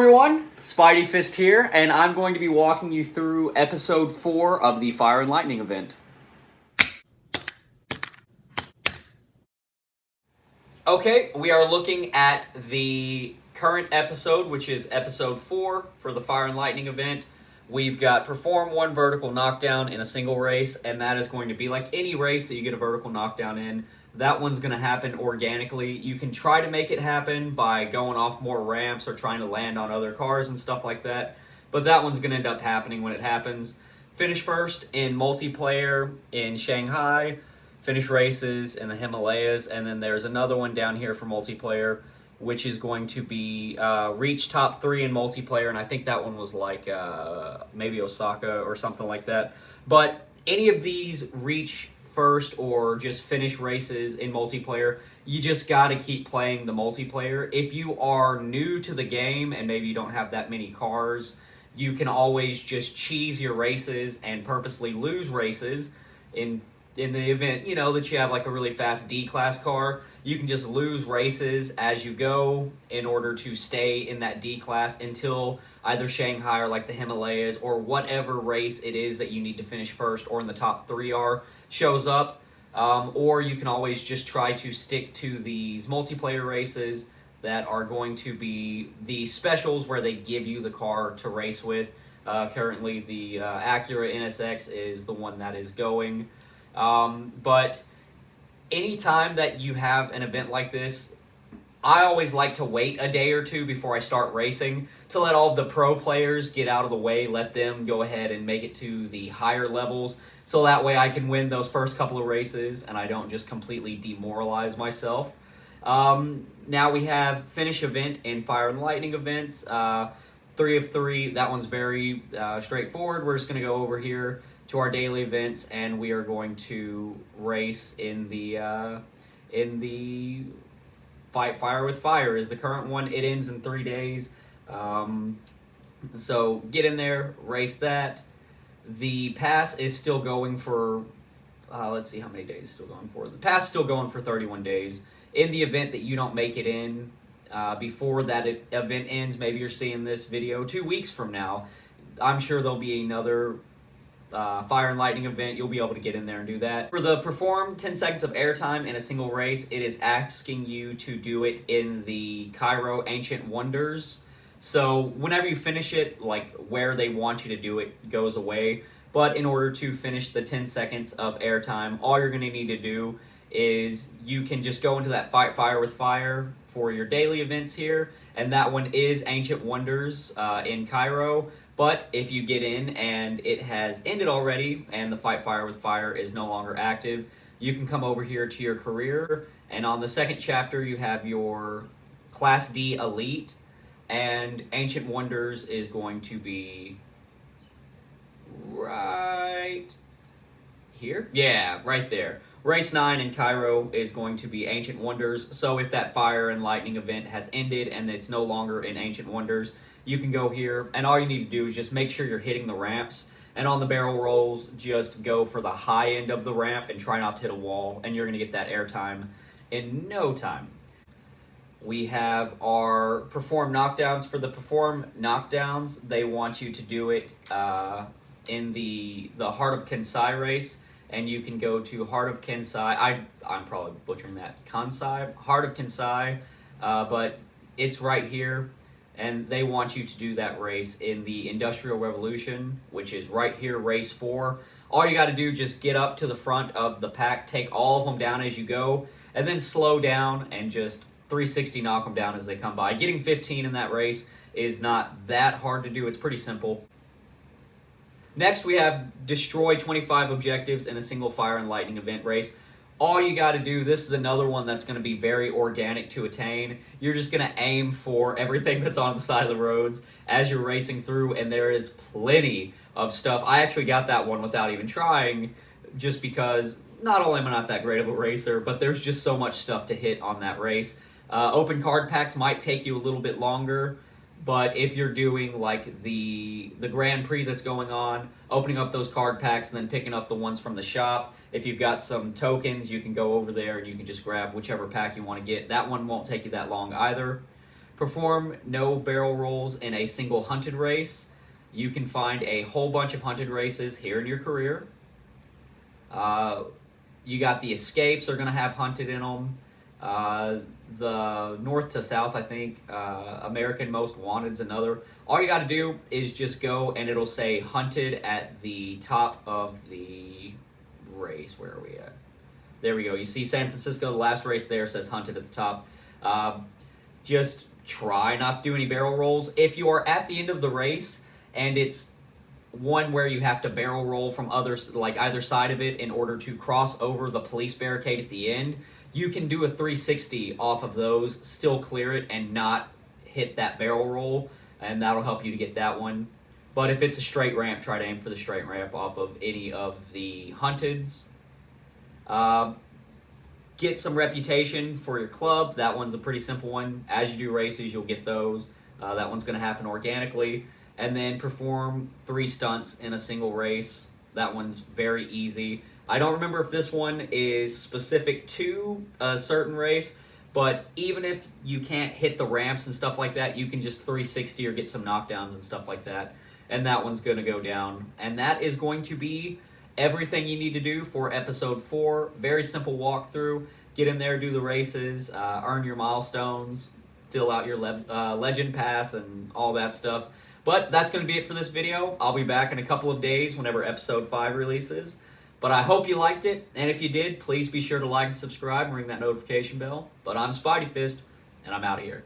everyone, Spidey Fist here, and I'm going to be walking you through episode 4 of the Fire and Lightning event. Okay, we are looking at the current episode, which is episode 4 for the Fire and Lightning event. We've got perform one vertical knockdown in a single race, and that is going to be like any race that you get a vertical knockdown in. That one's going to happen organically. You can try to make it happen by going off more ramps or trying to land on other cars and stuff like that, but that one's going to end up happening when it happens. Finish first in multiplayer in Shanghai, finish races in the Himalayas, and then there's another one down here for multiplayer, which is going to be reach top 3 in multiplayer, and I think that one was like maybe Osaka or something like that. But any of these reach first or just finish races in multiplayer, you just got to keep playing the multiplayer. If you are new to the game and maybe you don't have that many cars, you can always just cheese your races and purposely lose races in the event, you know, that you have like a really fast D-class car. You can just lose races as you go in order to stay in that D-class until either Shanghai or like the Himalayas or whatever race it is that you need to finish first or in the top 3 shows up. Or you can always just try to stick to these multiplayer races that are going to be the specials where they give you the car to race with. Currently, the Acura NSX is the one that is going. But anytime that you have an event like this, I always like to wait a day or two before I start racing to let all of the pro players get out of the way, let them go ahead and make it to the higher levels, so that way I can win those first couple of races and I don't just completely demoralize myself. Now we have finish event in Fire and Lightning events, 3 of 3. That one's very straightforward. We're just going to go over here to our daily events, and we are going to race in the Fight Fire with Fire is the current one. It ends in 3 days. So get in there, race that. The pass is still going for, let's see how many days it's still going for. The pass is still going for 31 days. In the event that you don't make it in before that event ends, maybe you're seeing this video 2 weeks from now, I'm sure there'll be another Fire and Lightning event. You'll be able to get in there and do that. For the perform 10 seconds of airtime in a single race, it is asking you to do it in the Cairo Ancient Wonders. So whenever you finish it, like where they want you to do it goes away. But in order to finish the 10 seconds of airtime, all you're going to need to do is you can just go into that Fight Fire with Fire for your daily events here. And that one is Ancient Wonders in Cairo. But if you get in and it has ended already and the Fight Fire with Fire is no longer active, you can come over here to your career. And on the second chapter, you have your Class D Elite. And Ancient Wonders is going to be right here. Yeah, right there. Race 9 in Cairo is going to be Ancient Wonders. So if that Fire and Lightning event has ended and it's no longer in Ancient Wonders, you can go here, and all you need to do is just make sure you're hitting the ramps. And on the barrel rolls, just go for the high end of the ramp and try not to hit a wall, and you're going to get that airtime in no time. We have our perform knockdowns. For the perform knockdowns, they want you to do it in the Heart of Kansai race. And you can go to Heart of Kansai. I'm probably butchering that. Kansai, Heart of Kansai, but it's right here. And they want you to do that race in the Industrial Revolution, which is right here, race 4. All you got to do, just get up to the front of the pack, take all of them down as you go, and then slow down and just 360 knock them down as they come by. Getting 15 in that race is not that hard to do. It's pretty simple. Next, we have destroy 25 objectives in a single Fire and Lightning event race. All you got to do, this is another one that's going to be very organic to attain. You're just going to aim for everything that's on the side of the roads as you're racing through, and there is plenty of stuff. I actually got that one without even trying, just because not only am I not that great of a racer, but there's just so much stuff to hit on that race. Open card packs might take you a little bit longer, but if you're doing like the Grand Prix that's going on, opening up those card packs and then picking up the ones from the shop, if you've got some tokens, you can go over there and you can just grab whichever pack you want to get. That one won't take you that long either. Perform no barrel rolls in a single hunted race. You can find a whole bunch of hunted races here in your career. You got the escapes are going to have hunted in them. The north to south, I think, American Most Wanted's another. All you got to do is just go and it'll say hunted at the top of the race. Where are we at? There we go. You see San Francisco, the last race there says hunted at the top. Just try not to do any barrel rolls. If you are at the end of the race and it's one where you have to barrel roll from either side of it in order to cross over the police barricade at the end, you can do a 360 off of those, still clear it, and not hit that barrel roll, and that'll help you to get that one. But if it's a straight ramp, try to aim for the straight ramp off of any of the hunteds. Get some reputation for your club. That one's a pretty simple one. As you do races, you'll get those. That one's going to happen organically. And then perform 3 stunts in a single race. That one's very easy. I don't remember if this one is specific to a certain race, but even if you can't hit the ramps and stuff like that, you can just 360 or get some knockdowns and stuff like that. And that one's going to go down. And that is going to be everything you need to do for episode 4. Very simple walkthrough. Get in there, do the races, earn your milestones, fill out your legend pass and all that stuff. But that's going to be it for this video. I'll be back in a couple of days whenever episode 5 releases. But I hope you liked it, and if you did, please be sure to like and subscribe and ring that notification bell. But I'm Spidey Fist, and I'm out of here.